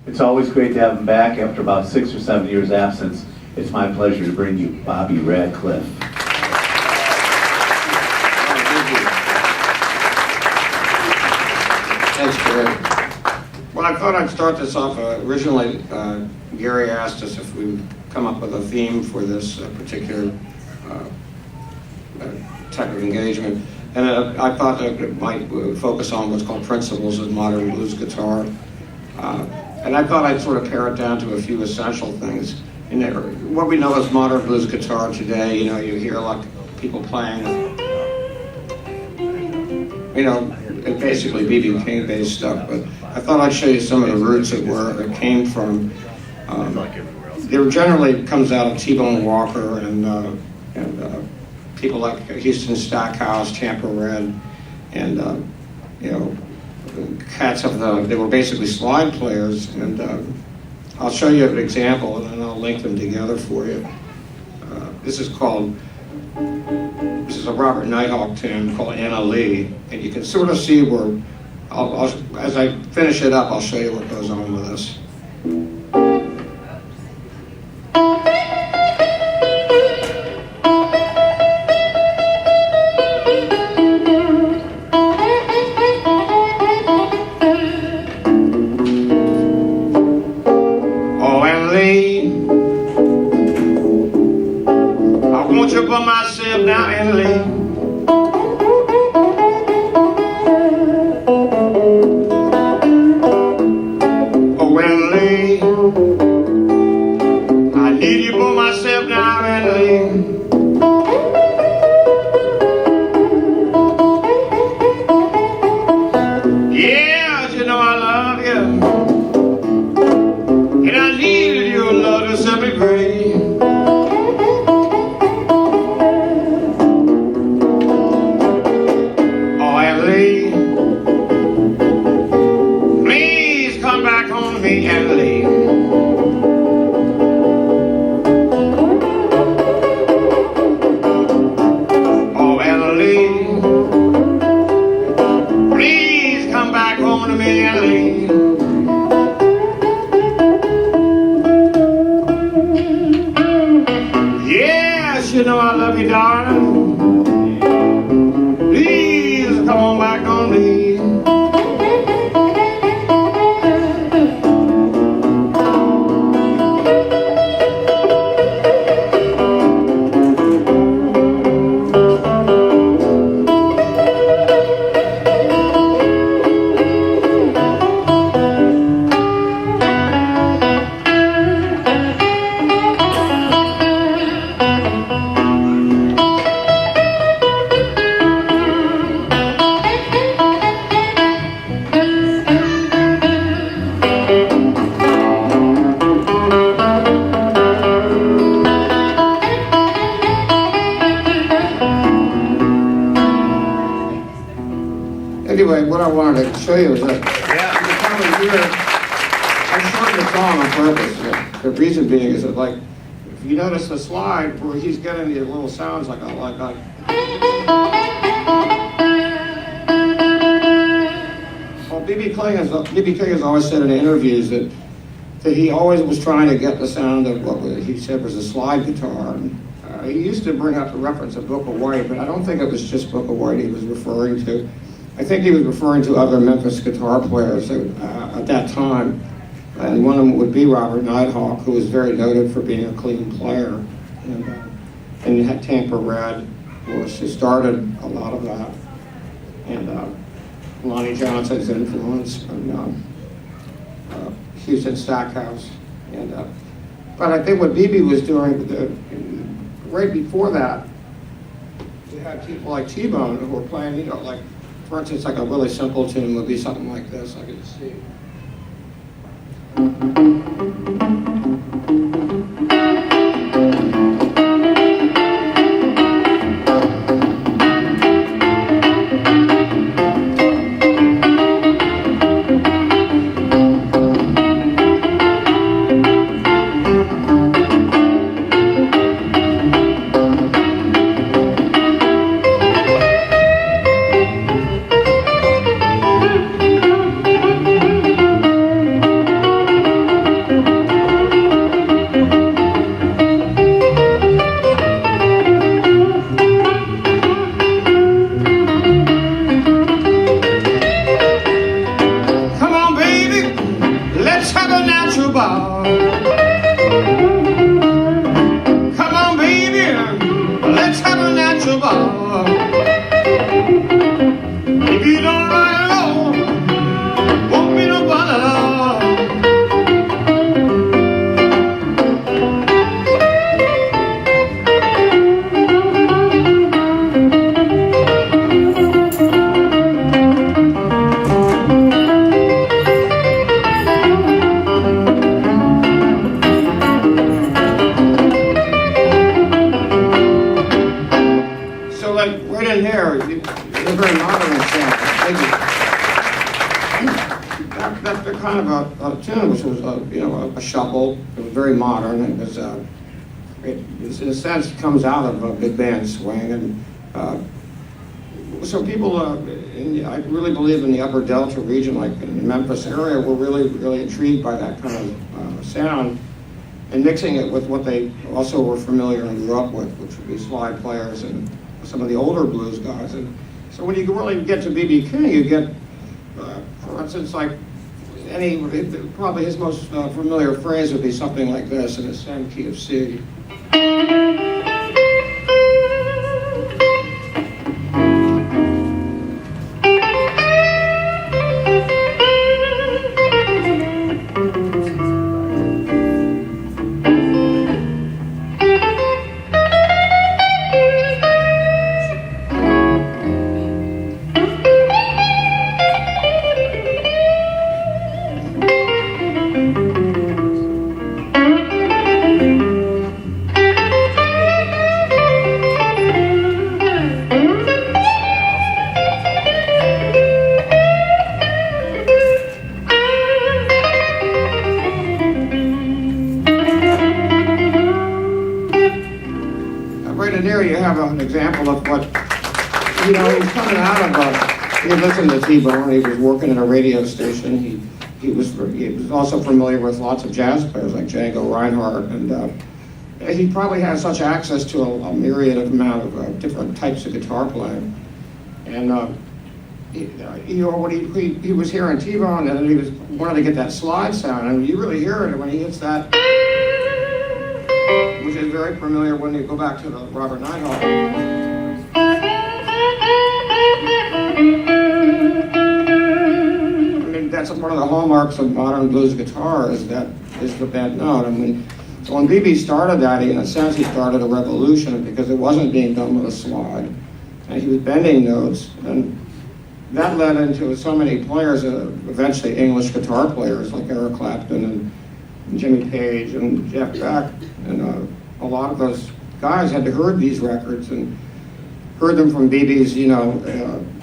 It's always great to have him back after about 6 or 7 years absence. It's my pleasure to bring you Bobby Radcliff. Thanks, Gary. Well, I thought I'd start this off. Originally, Gary asked us if we come up with a theme for this particular type of engagement. And I thought that it might focus on what's called principles of modern blues guitar. And I thought I'd sort of pare it down to a few essential things. What we know as modern blues guitar today, you know, you hear like people playing, you know, basically B.B. King based stuff, but I thought I'd show you some of the roots of where it came from. It generally comes out of T-Bone Walker and people like Houston Stackhouse, Tampa Red, and you know, cats of they were basically slide players. And I'll show you an example, and then I'll link them together for you. This is a Robert Nighthawk tune called Anna Lee, and you can sort of see where, as I finish it up, I'll show you what goes on with this. Now, Annalie, oh, Annalie, I need you for myself now, Annalie. Yeah, you know I love you, and I need your love to set me free. You know I love you, darling. Please come on back on me. Anyway, what I wanted to show you is that I shortened the song on purpose. The reason being is that, like, if you notice the slide where he's getting these little sounds like well, B.B. King has always said in interviews that he always was trying to get the sound of what he said was a slide guitar. And, he used to bring up the reference of Booker White, but I don't think it was just Booker White he was referring to. I think he was referring to other Memphis guitar players at that time. And one of them would be Robert Nighthawk, who was very noted for being a clean player. And you had Tampa Red, of course, who started a lot of that. And Lonnie Johnson's influence, and Houston Stackhouse. But I think what B.B. was doing, right before that, you had people like T-Bone who were playing, you know, like, for instance, like a really simple tune would be something like this. I can see. here, they're very modern example. That's kind of a tune, which was a shuffle. It was very modern. It was in a sense comes out of a big band swing, and so people, I really believe in the Upper Delta region, like in the Memphis area, were really intrigued by that kind of sound, and mixing it with what they also were familiar and grew up with, which would be slide players and some of the older blues guys. And so when you really get to B.B. King, you get, for instance, like probably his most familiar phrase would be something like this in the same key of C. You have an example of what, he's coming out of, he listened to T-Bone, he was working at a radio station, he was also familiar with lots of jazz players like Django Reinhardt, and he probably had such access to a myriad amount of different types of guitar playing. And when he was hearing T-Bone, and he wanted to get that slide sound, and you really hear it when he hits that, which is very familiar when you go back to the Robert Nighthawk. I mean, that's one of the hallmarks of modern blues guitar is the bent note. I mean, so when B.B. started that, in a sense, he started a revolution because it wasn't being done with a slide, and he was bending notes, and that led into so many players, eventually English guitar players like Eric Clapton and Jimmy Page and Jeff Beck, and a lot of those guys had heard these records and heard them from B.B.'s,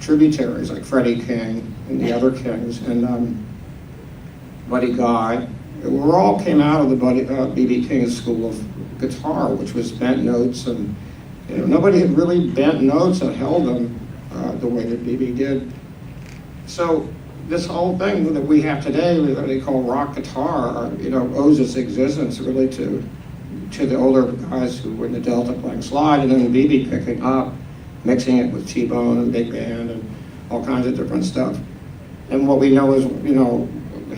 tributaries like Freddie King and the other Kings and Buddy Guy. We all came out of the B.B. King's school of guitar, which was bent notes, and nobody had really bent notes and held them the way that B.B. did. So this whole thing that we have today, that they call rock guitar, owes its existence really to the older guys who were in the Delta playing slide, and then B.B. picking up, mixing it with T-Bone and big band and all kinds of different stuff. And what we know is,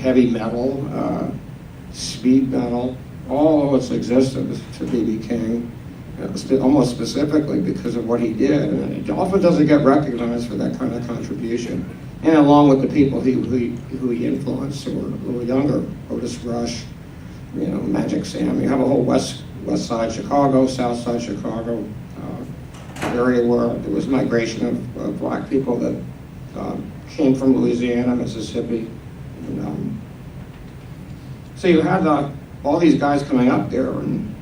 heavy metal, speed metal, all of its existence to B.B. King, almost specifically because of what he did. And it often doesn't get recognized for that kind of contribution. And along with the people who he influenced who were a little younger, Otis Rush, Magic Sam. You have a whole west side Chicago, south side Chicago area where there was migration of black people that came from Louisiana, Mississippi. And, so you had all these guys coming up there, and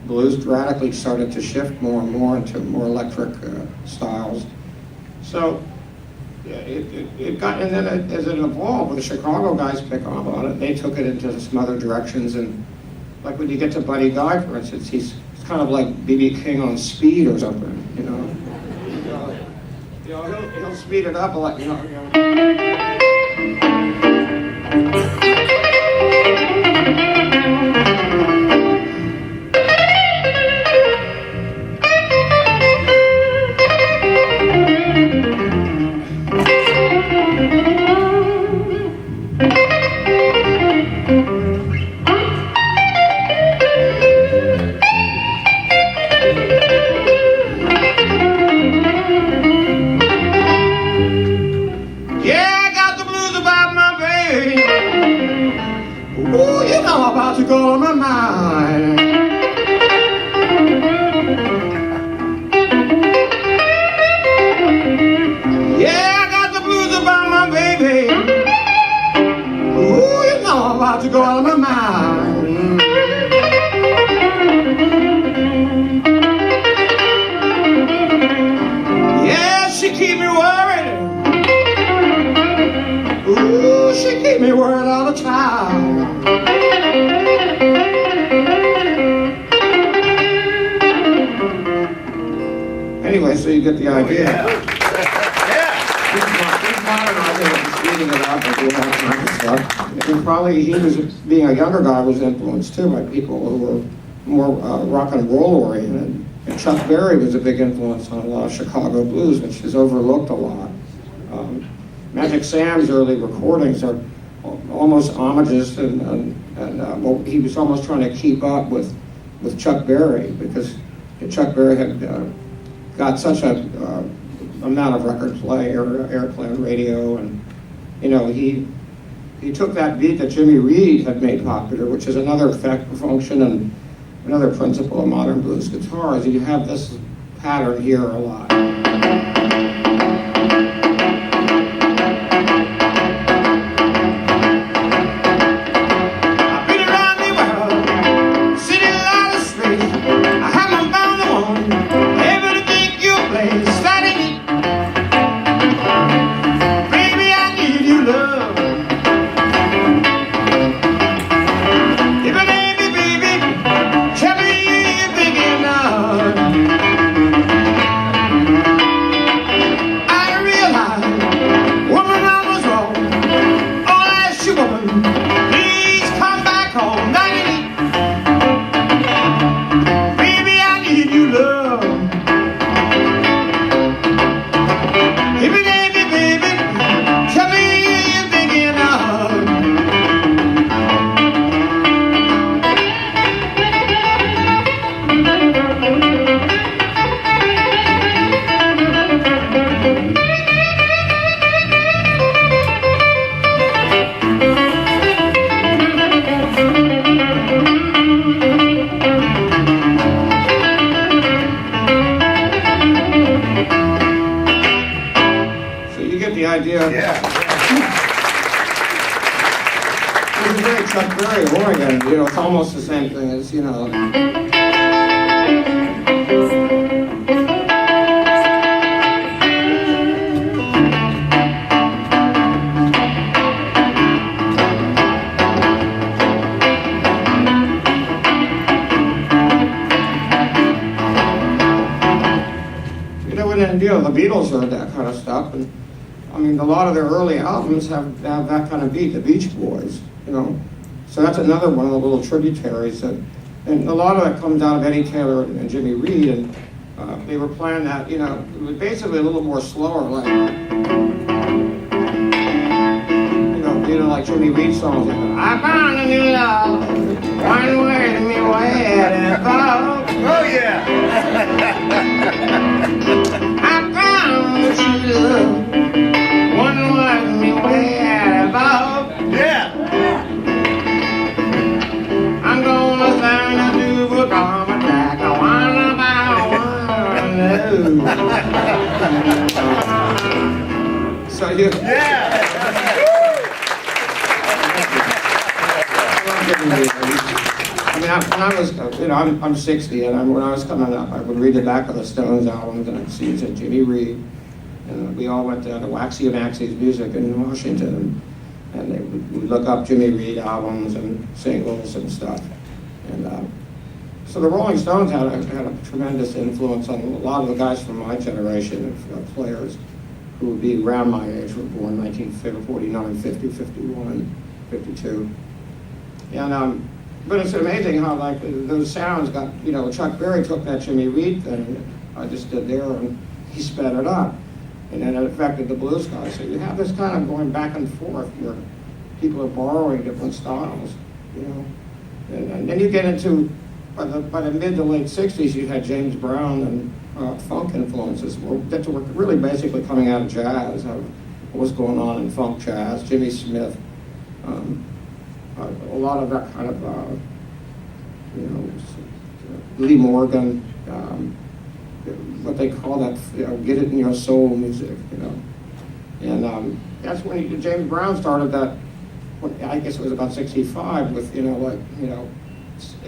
blues radically started to shift more and more into more electric styles. So it got, and then as it evolved, the Chicago guys pick up on it. They took it into some other directions, and like when you get to Buddy Guy, for instance, he's kind of like B.B. King on speed or something, he'll speed it up a lot, Yeah, I got the anyway, so you get the idea. Yeah. He's modernizing it, speeding it up, and doing all kinds of stuff. And probably he was, being a younger guy, was influenced too by people who were more rock and roll oriented. And Chuck Berry was a big influence on a lot of Chicago blues, which is overlooked a lot. Magic Sam's early recordings are almost homages, and well, he was almost trying to keep up with Chuck Berry, because Chuck Berry had got such a amount of record play or airplay on radio, and you know, he took that beat that Jimmy Reed had made popular, which is another function and another principle of modern blues guitar, is you have this pattern here a lot. Chuck Berry, Oregon, you know, it's almost the same thing as, you know. You know, and you know, the Beatles heard that kind of stuff, and I mean, a lot of their early albums have that kind of beat, the Beach Boys, you know. So that's another one of the little tributaries, and a lot of that comes out of Eddie Taylor and Jimmy Reed, and they were playing that, you know, it was basically a little more slower, like, you know, like Jimmy Reed songs. I found a new love, one way to me way and above. Oh yeah. I found a true love, one way to me way and above. Yeah. So you, Yeah. I mean, when I was, you know, I'm 60, and when I was coming up, I would read the back of the Stones albums, and I'd see it said Jimmy Reed, and we all went down to Waxy and Maxey's Music in Washington, and they would look up Jimmy Reed albums and singles and stuff, and so the Rolling Stones had a tremendous influence on a lot of the guys from my generation of players who would be around my age, were born 1949, 50, 51, 52. And, but it's amazing how, like, those sounds got, you know, Chuck Berry took that Jimmy Reed thing I just did there, and he sped it up. And then it affected the blues guys. So you have this kind of going back and forth where people are borrowing different styles, you know. And then you get into, by the mid to late 60s, you had James Brown and funk influences that were really basically coming out of jazz, what was going on in funk jazz, Jimmy Smith, a lot of that kind of, you know, Lee Morgan, what they call that, you know, get it in your soul music, you know. And that's when James Brown started that, I guess it was about 65, with, you know, like, you know,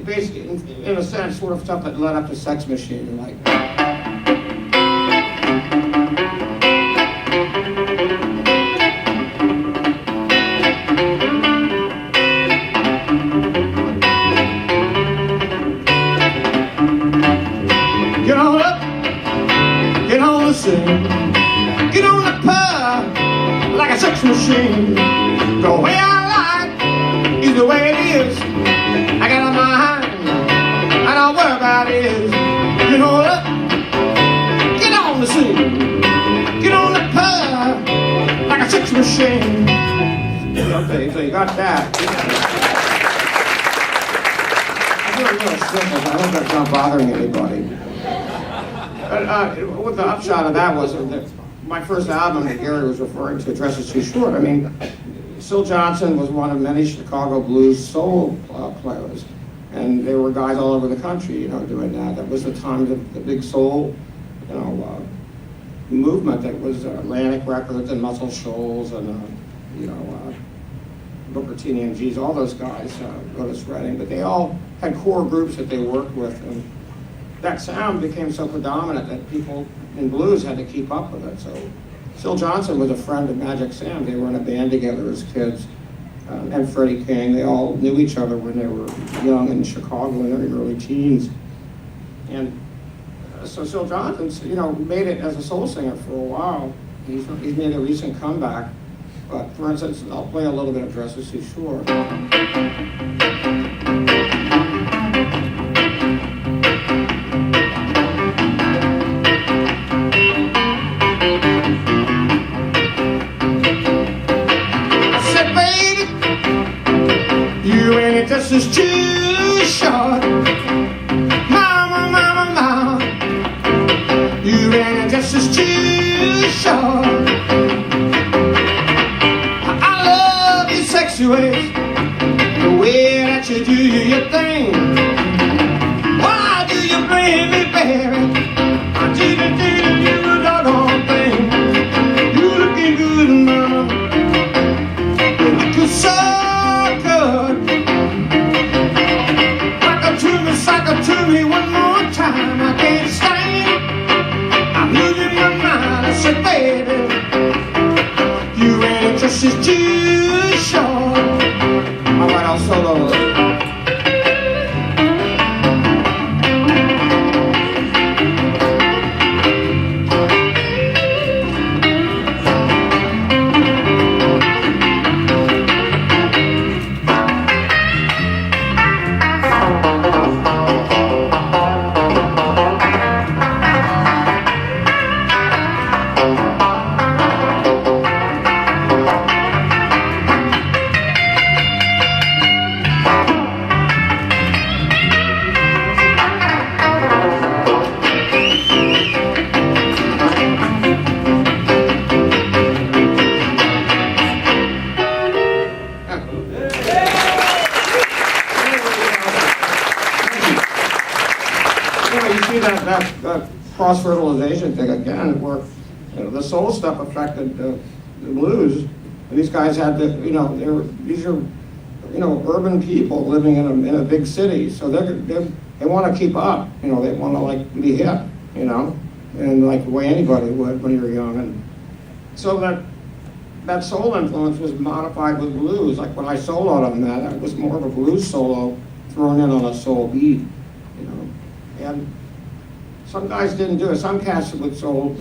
basically, in a sense, sort of stuff that led up to Sex Machine, like. Get on up, sex machine. The way I like is the way it is. I got a mind, I don't worry about it. You know what? Get on the scene, get on the pub like a sex machine. Okay, so you got that. I hope that's not bothering anybody. But what the upshot of that was that my first album that Gary was referring to, Dress Is Too Short, I mean, Syl Johnson was one of many Chicago blues soul players, and there were guys all over the country, doing that. That was the time of the big soul, movement that was Atlantic Records and Muscle Shoals and, Booker T. and G's, all those guys, Otis Redding, but they all had core groups that they worked with, and that sound became so predominant that people in blues had to keep up with it. So Syl Johnson was a friend of Magic Sam. They were in a band together as kids, and Freddie King. They all knew each other when they were young in Chicago in their early teens. And so Syl Johnson, made it as a soul singer for a while. He's made a recent comeback. But for instance, I'll play a little bit of Dress Is Too Short. Dress is too short, mama, mama, mama. You ran and dress is too short. I love your sexy ways, the way that you do your thing. Why do you blame me, baby? I did you the doggone thing. You looking good, mama. You looking so good. To me one more time, I can't stand. I'm losing my mind. I said, baby, you ran it just as too short. All right, I'll solo. That cross-fertilization thing again, where the soul stuff affected the blues. And these guys had to, these are, urban people living in a big city, so they want to keep up. They want to be hip, and like the way anybody would when you're young. And so that soul influence was modified with blues. Like when I soloed on that was more of a blues solo thrown in on a soul beat, and some guys didn't do it. Some cats with soul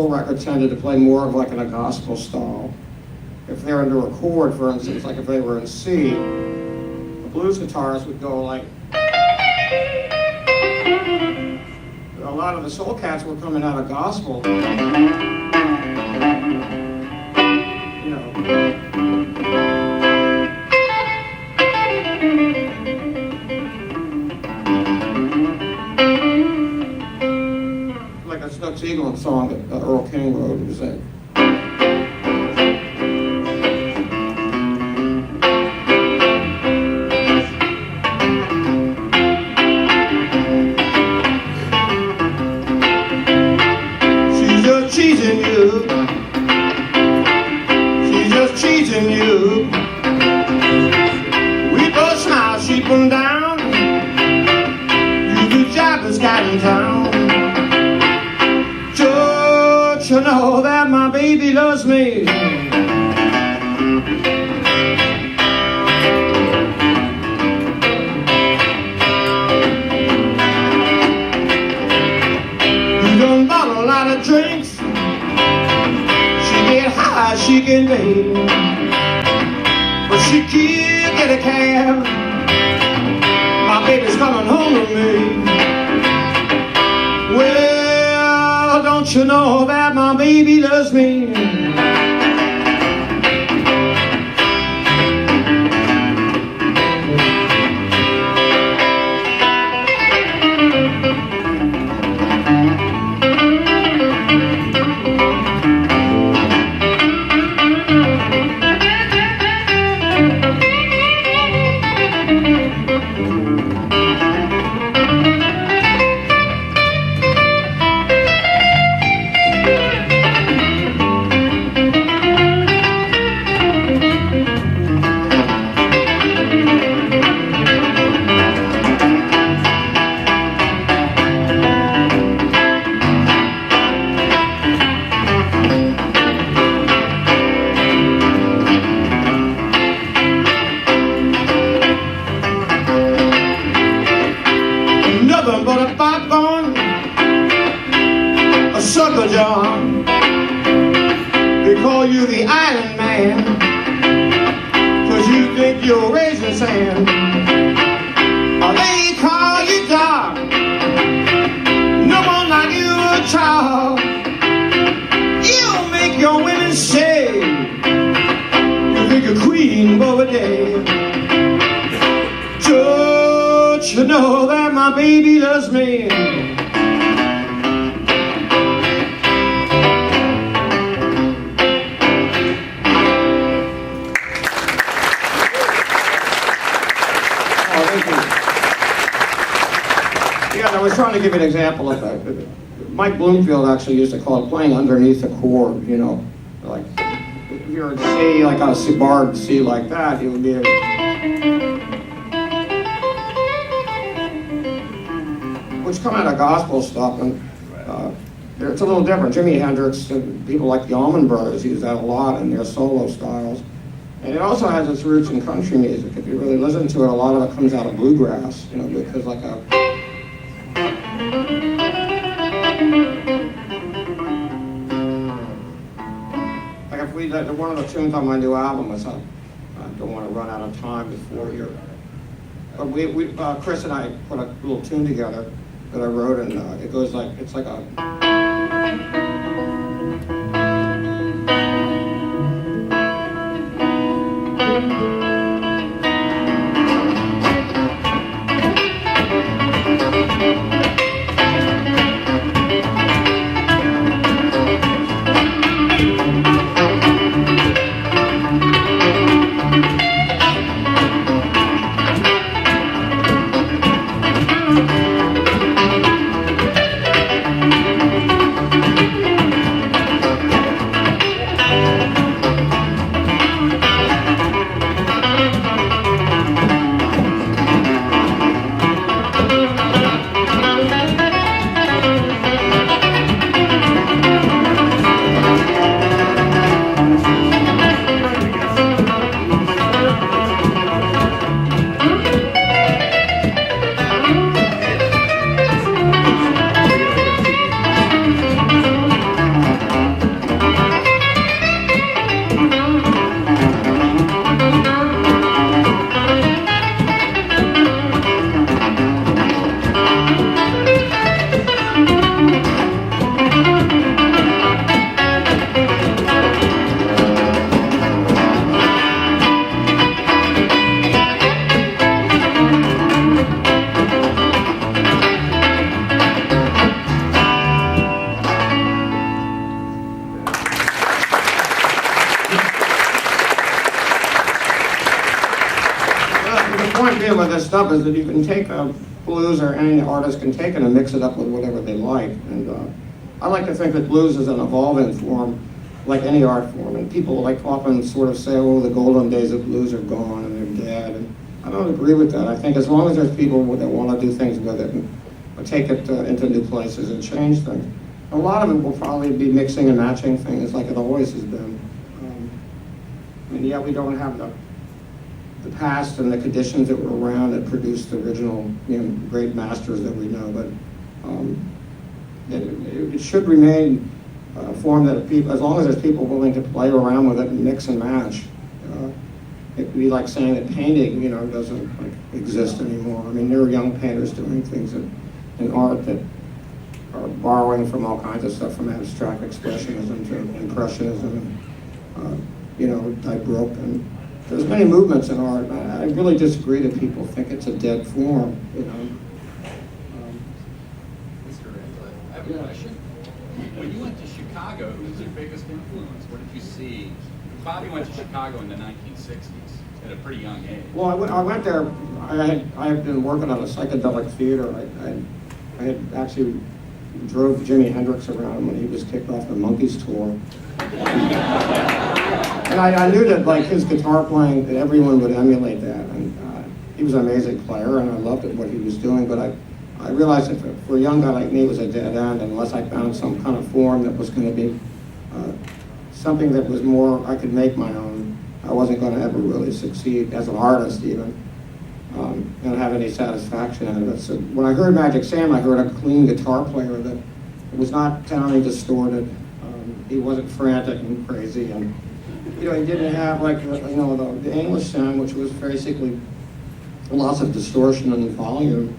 records tended to play more of like in a gospel style. If they're under a chord, for instance, like if they were in C, the blues guitarist would go like. A lot of the soul cats were coming out of gospel. Like a Snooks Eagle song that Earl King wrote. It was like, she's just cheating you. She's just cheating you. We both smile, sheep them down. You do job that's got in town. Don't you know that my baby loves me? You done bought a lot of drinks. She get high, she she can pay, but she can't get a cab. My baby's coming home to me. Well, don't you know that my baby loves me? Nothing but a backbone, a sucker John. They call you the Island Man, 'cause you think you're raising sand. Or they call you dog, no one like you a child. You make your women say you think you're queen of a day. Don't you know that my baby loves me? Oh, thank you. Yeah, I was trying to give you an example of that. Mike Bloomfield actually used to call it playing underneath the chord, you know. Like, if you're a C, like a C bar C like that, it would be a... which come out of gospel stuff, and it's a little different. Jimi Hendrix and people like the Allman Brothers use that a lot in their solo styles. And it also has its roots in country music. If you really listen to it, a lot of it comes out of bluegrass, you know, because like a... like if we, one of the tunes on my new album is, I don't want to run out of time before here. But Chris and I put a little tune together that I wrote, and it goes like, it's like a... With this stuff is that you can take a blues, or any artist can take it and mix it up with whatever they like. And I like to think that blues is an evolving form, like any art form. And people like often sort of say, oh, the golden days of blues are gone and they're dead. And I don't agree with that. I think as long as there's people that want to do things with it and take it into new places and change things, a lot of it will probably be mixing and matching things like it always has been. I mean, yeah, we don't have the past and the conditions that were around that produced the original, you know, great masters that we know, but it should remain a form that people, as long as there's people willing to play around with it and mix and match. It would be like saying that painting, doesn't like exist anymore. I mean, there are young painters doing things in art that are borrowing from all kinds of stuff, from abstract expressionism to impressionism, Die Broke, and there's many movements in art. I really disagree that people think it's a dead form. Mr. Radcliff, I have a question. When you went to Chicago, who was your biggest influence? What did you see? Bobby went to Chicago in the 1960s at a pretty young age. Well, I went there. I had been working on a psychedelic theater. I had actually drove Jimi Hendrix around when he was kicked off the Monkees tour. And I knew that like his guitar playing, that everyone would emulate that. And he was an amazing player, and I loved what he was doing. But I realized that for a young guy like me, it was a dead end unless I found some kind of form that was going to be something that was more I could make my own. I wasn't going to ever really succeed as an artist even, and have any satisfaction in it. So when I heard Magic Sam, I heard a clean guitar player that was not sounding distorted. He wasn't frantic and crazy, and he didn't have like the English sound, which was basically lots of distortion and volume.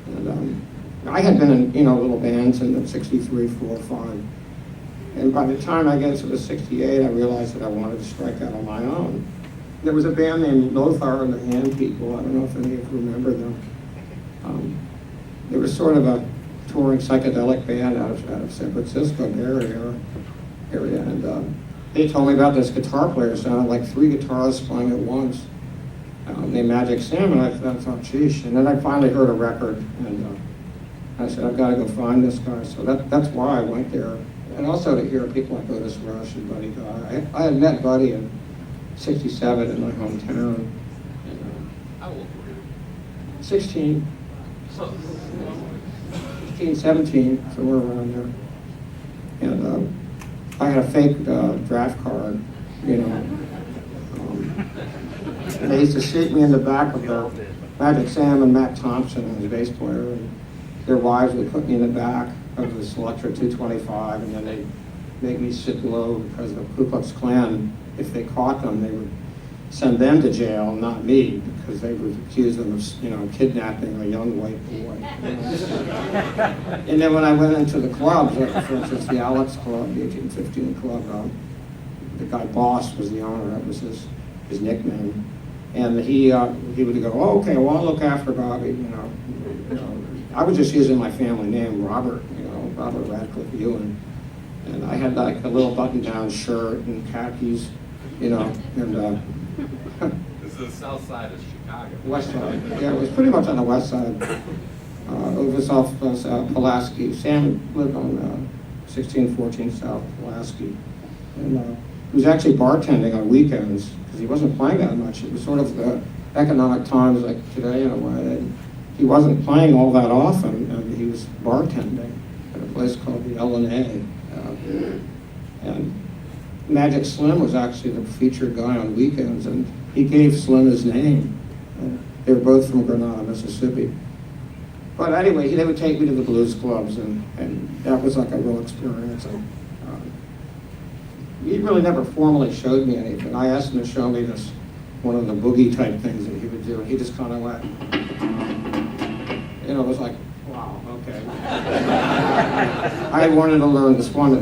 And I had been in little bands in the '63, '4, '5. And by the time I get to the '68, I realized that I wanted to strike out on my own. There was a band named Lothar and the Hand People. I don't know if any of you remember them. They were sort of a touring psychedelic band out of San Francisco area. And they told me about this guitar player. Sounded like 3 guitarists playing at once, named Magic Sam. And I thought, geez. And then I finally heard a record, and I said, I've got to go find this guy. So that's why I went there. And also to hear people like Otis Rush and Buddy Guy. I had met Buddy in '67 in my hometown. And, How old were you? 16, 16, 17, somewhere around there. And I had a fake draft card, They used to seat me in the back of the Magic Sam and Matt Thompson, his bass player, and their wives would put me in the back of the Selectra 225, and then they'd make me sit low because the Ku Klux Klan, if they caught them, they would send them to jail, not me, because they would accuse them of, kidnapping a young white boy. And then when I went into the clubs, like for instance, the Alex Club, the 1815 Club, the guy Boss was the owner. That was his nickname. And he would go, oh, okay, well, I'll look after Bobby, I was just using my family name, Robert, Robert Radcliff Ewan. And I had like a little button-down shirt and khakis, and This is the south side of Chicago. west side. Yeah, it was pretty much on the west side. It was off Pulaski. Sam lived on 1614 South Pulaski. And he was actually bartending on weekends because he wasn't playing that much. It was sort of the economic times like today in a way. And he wasn't playing all that often, and he was bartending at a place called the L&A. And Magic Slim was actually the featured guy on weekends, and he gave Slim his name. They were both from Grenada, Mississippi. But anyway, they would take me to the blues clubs, and that was like a real experience. And, he really never formally showed me anything. I asked him to show me one of the boogie type things that he would do, and he just kind of went, it was like, wow, okay. I wanted to learn this one,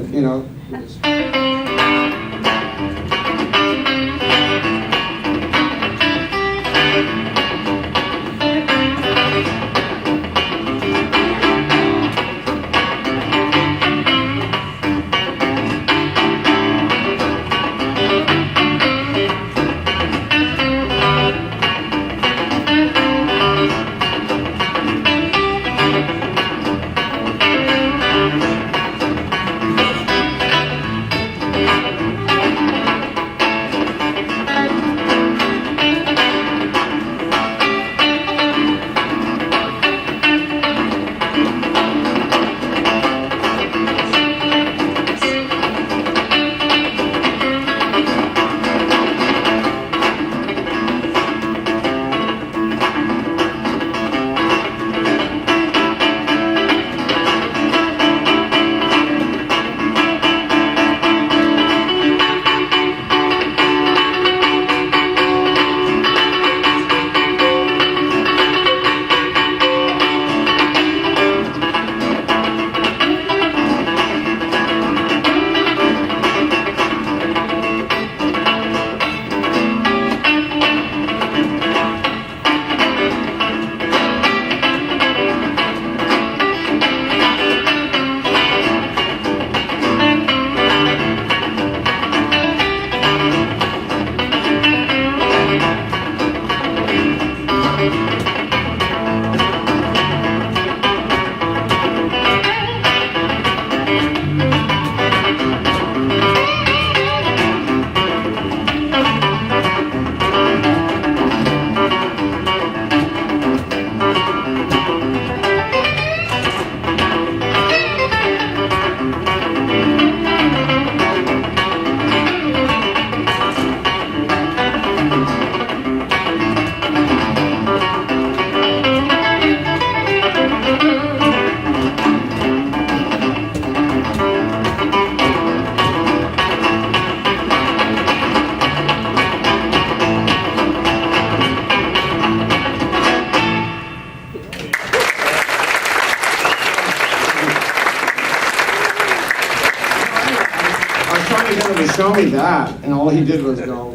to show me that, and all he did was go,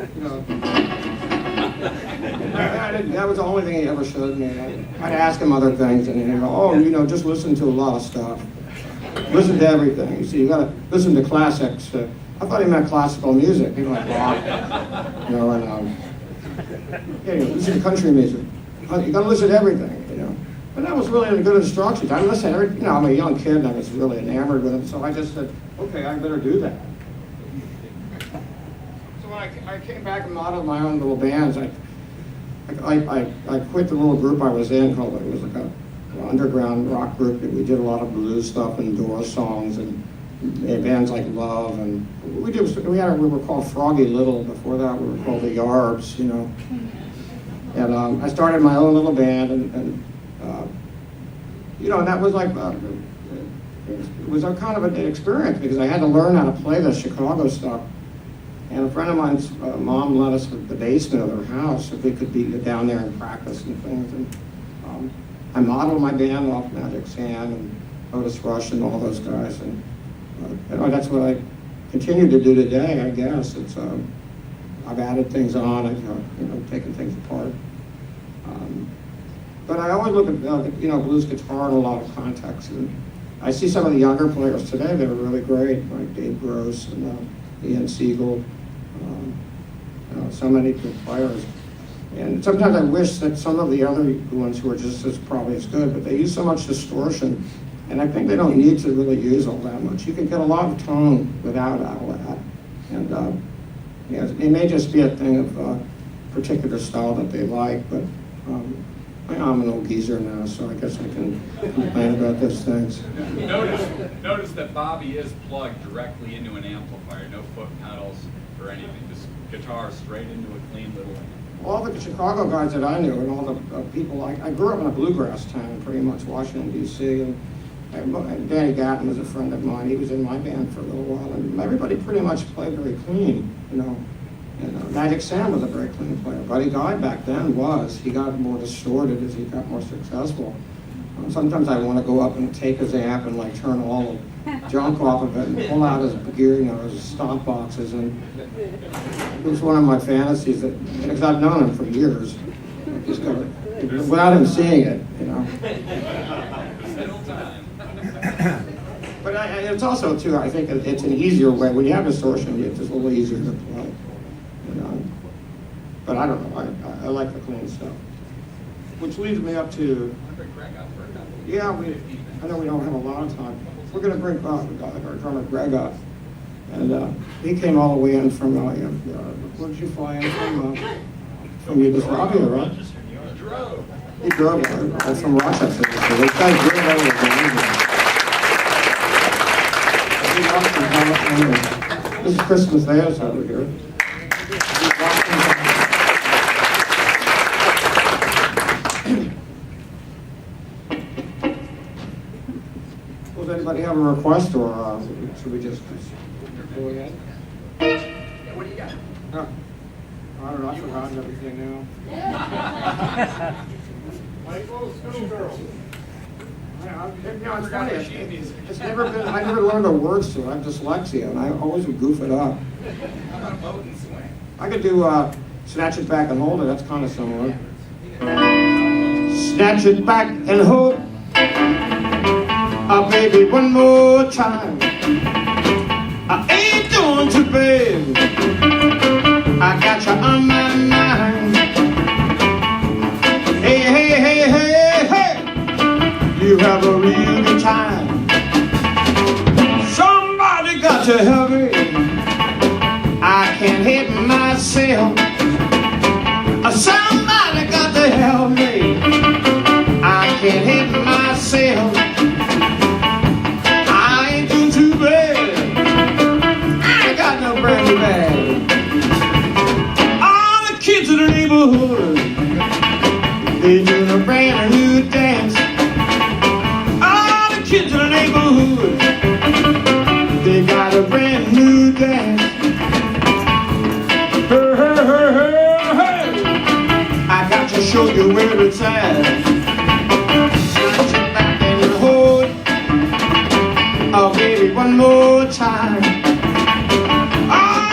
that was the only thing he ever showed me. I'd ask him other things, and he'd go, oh, just listen to a lot of stuff. Listen to everything. You see, you gotta listen to classics. I thought he meant classical music, like rock, listen to country music. You gotta listen to everything, But that was really good instructions. I listened to everything. I'm a young kid, and I was really enamored with him, so I just said, okay, I better do that. So when I came back and modeled my own little bands, I quit the little group I was in, it was like an underground rock group, and we did a lot of blues stuff and Doors songs and bands like Love, and we were called Froggy Little. Before that we were called the Yarbs, And I started my own little band, and that was like, it was a kind of an experience because I had to learn how to play the Chicago stuff. And a friend of mine's mom let us in the basement of their house so we could be down there and practice and things. And I modeled my band off Magic Sand and Otis Rush and all those guys. And that's what I continue to do today, I guess. It's I've added things on, I've taken things apart. But I always look at blues guitar in a lot of contexts. And I see some of the younger players today that are really great, like Dave Gross and Ian Siegel. So many good players. And sometimes I wish that some of the other ones who are just as probably as good, but they use so much distortion, and I think they don't need to really use all that much. You can get a lot of tone without all that. And it may just be a thing of a particular style that they like, but I'm an old geezer now, so I guess I can complain about those things. Notice that Bobby is plugged directly into an amplifier, no foot pedals or anything, just guitar straight into a clean little amp. All the Chicago guys that I knew and all the people, I grew up in a bluegrass town, pretty much, Washington, D.C., and Danny Gatton was a friend of mine. He was in my band for a little while, and everybody pretty much played very clean, And Magic Sam was a very clean player. Buddy Guy back then was. He got more distorted as he got more successful. Sometimes I want to go up and take his amp and turn all the junk off of it and pull out his gear, his stop boxes. And it was one of my fantasies because I've known him for years. Just without him seeing it, But it's also too, I think it's an easier way. When you have distortion, it's just a little easier to play. But I don't know, I like the clean stuff. Which leads me up to, yeah, I know we don't have a lot of time. We're going to bring our drummer Greg up. And he came all the way in from, where did you fly in from Yugoslavia, right? He drove from Rochester. So this guy's really all over the This is Chris Mathias over here. Does anybody have a request, or should we just go ahead? Yeah, what do you got? I don't know, I've forgotten everything now. It's funny. It's never been. I never learned the words to it. I have dyslexia, and I always would goof it up. How about a boat and swing? I could do Snatch It Back and Hold It. That's kind of similar. Snatch it back and hold it. Baby, one more time. I ain't going to bed. I got you on my mind. Hey, hey, hey, hey, hey. You have a real good time. Somebody got to help me. I can't help myself. Somebody got to help me. I can't help myself. I ain't doing too bad. I ain't got no brand new bag. All the kids in the neighborhood, they doing a brand new dance. All the kids in the neighborhood, they got a brand new dance. Hey, hey, hey, hey, hey. I got to show you where it's at. Snatch it back and hold it. Oh, baby, one more time. Oh,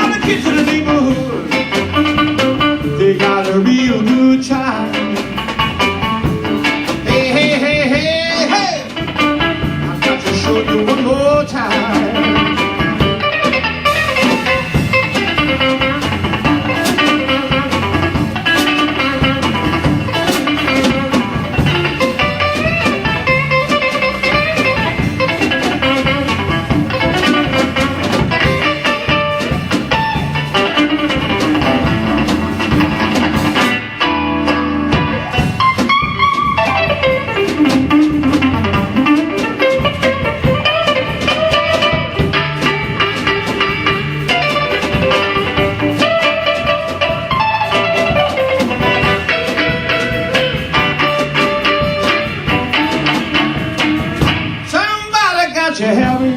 more time. To help me,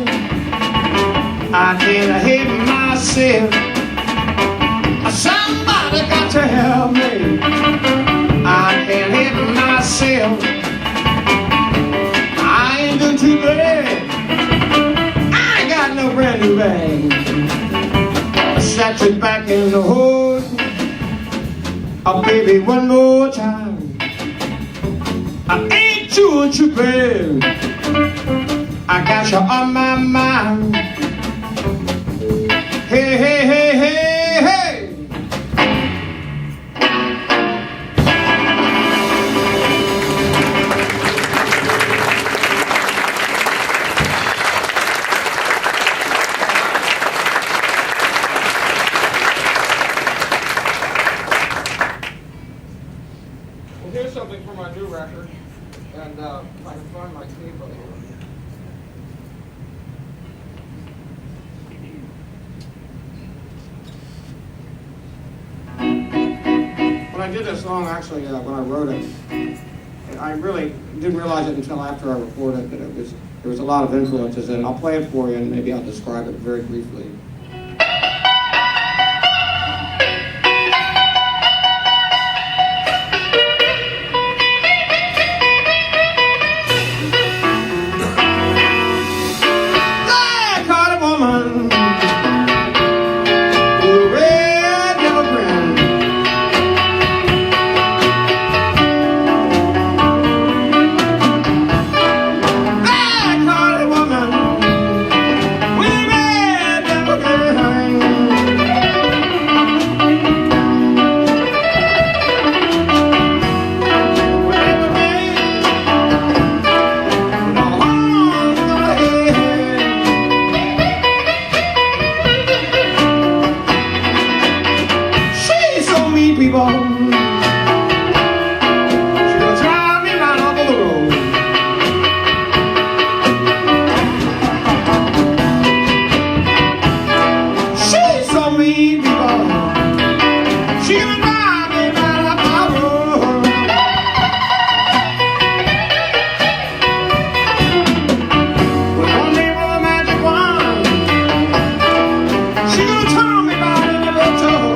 I can't hate myself. Somebody got to help me, I can't hate myself. I ain't doing too bad, I ain't got no brand new bag. I sat you back in the hood, oh baby, one more time. I ain't doing too bad, I got you on my mind. Hey, hey, hey, hey, hey. Well, here's something from my new record. And if I can find my cable here. When I did this song, actually, when I wrote it, I really didn't realize it until after I recorded that there was a lot of influences in it. I'll play it for you, and maybe I'll describe it very briefly. I caught a woman with a red devil grin. People, she gonna drive me right off of the road. She's so mean, people. She gonna drive me right off the road. With one day with a magic wand, she gonna turn me right in the little.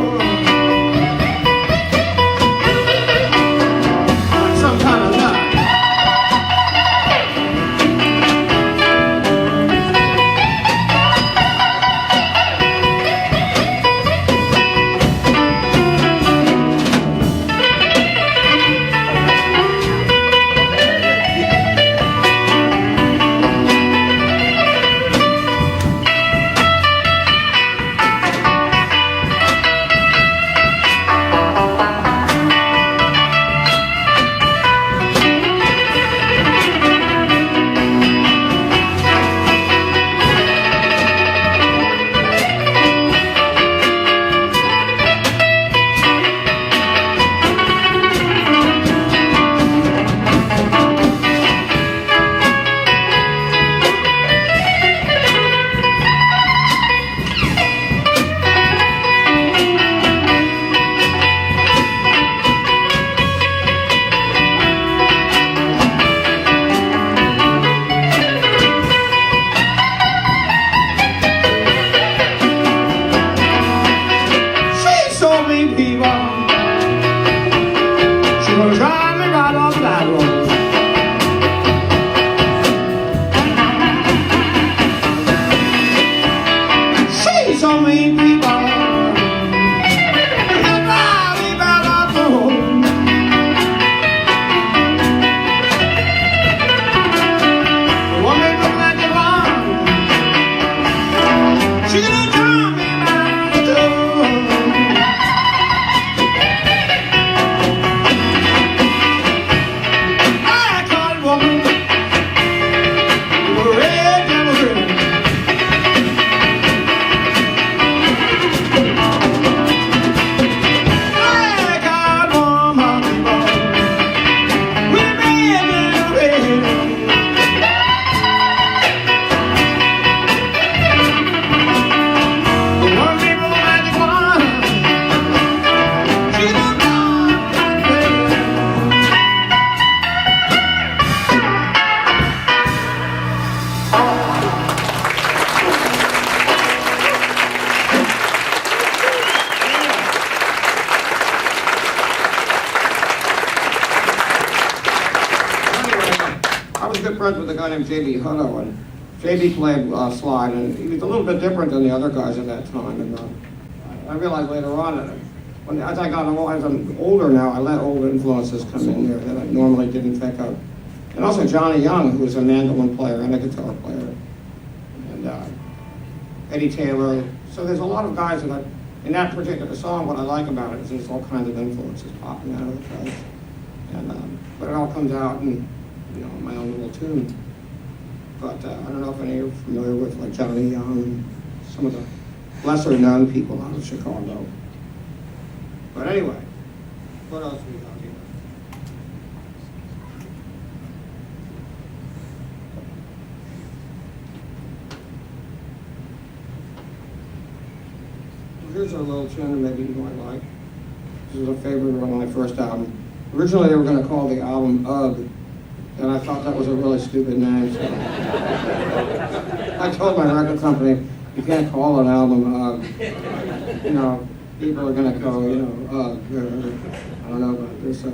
friends with a guy named J.B. Hutto, and J.B. played slide, and he was a little bit different than the other guys at that time. And I realized later on that as I'm older now, I let old influences come in there that I normally didn't pick up. And also Johnny Young, who was a mandolin player and a guitar player, and Eddie Taylor. So there's a lot of guys that in that particular song, what I like about it is there's all kinds of influences popping out of the place. And but it all comes out in, my own little tune. But I don't know if any of you are familiar with like Johnny Young and some of the lesser known people out of Chicago. But anyway, what else we got here? Well, here's our little tune that maybe you might like. This is a favorite on my first album. Originally they were going to call the album Ugh, and I thought that was a really stupid name. So I told my record company, you can't call an album Ugh. People are going to go, Ugh. I don't know about this. So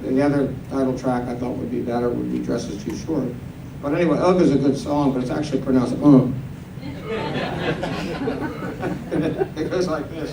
the other title track I thought would be better would be Dresses Too Short. But anyway, Ugh is a good song, but it's actually pronounced Ugh. It goes like this.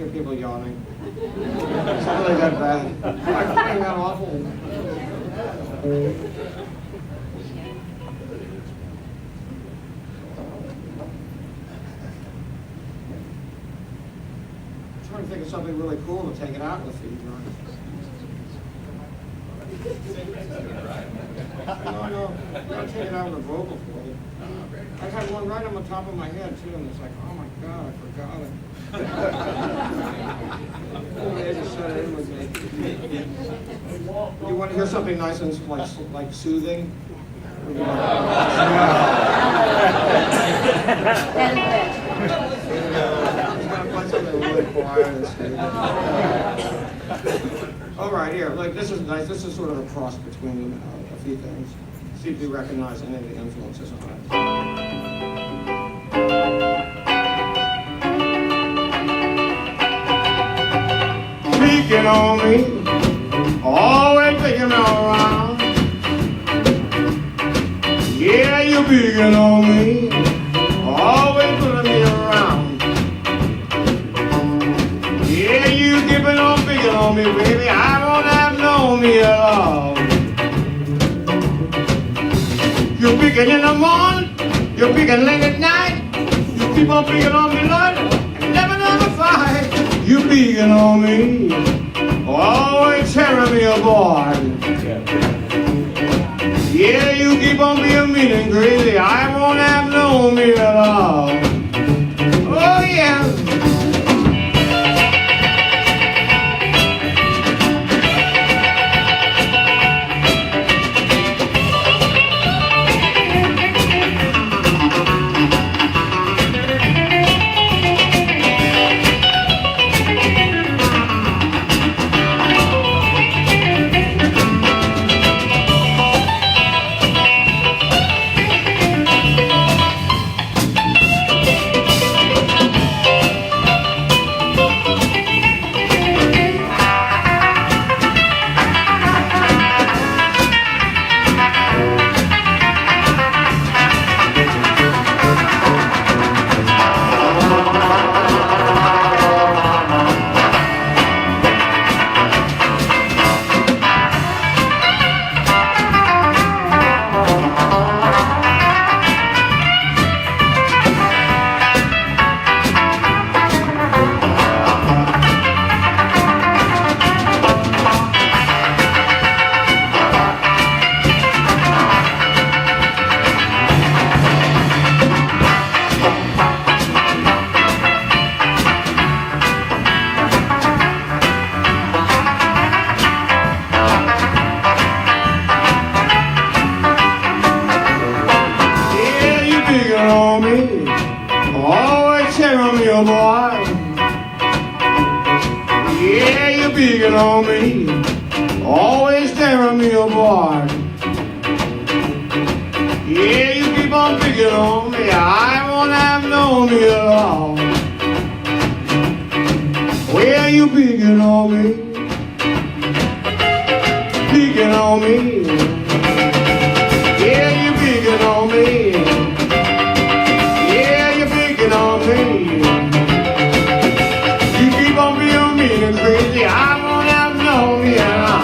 hear people yawning. It's not really that bad. I'm playing that awful. I'm trying to think of something really cool to take it out with for you, John. No, I'll take it out with a vocal for you. I had one right on the top of my head too, and it's like, oh my God, I forgot it. They just set it in with me. You want to hear something nice and like soothing? Something really quiet and soothing. All right, here. Like this is nice. This is sort of a cross between a few things. See if you recognize any of the influences on it. Peeking on me, always taking me around. Yeah, you're peeking on me, always pulling me around. Yeah, you keeping on picking on me, baby. I won't have no me at all. You're picking in the morning, you're picking late at night. You keep on picking on me, Lord, and never fight. You picking on me, always tearing me apart. Yeah, you keep on being mean and crazy. I won't have no me at all. Oh yeah. Yeah, you're picking on me, always tearing me apart. Yeah, you keep on picking on me, I won't have no me at all. Well, you picking on me, picking on me. Yeah, you picking on me. Yeah, you're picking on me. You keep on being mean and crazy, I won't have no me at all.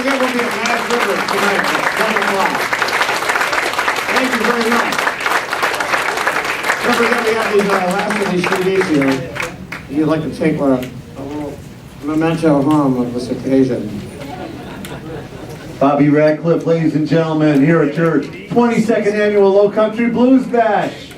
We'll be at Radcliff tonight at 7 o'clock. Thank you very much. Don't forget we have these last of these CDs here. You'd like to take a little memento home of this occasion. Bobby Radcliff, ladies and gentlemen, here at your 22nd annual Lowcountry Blues Bash.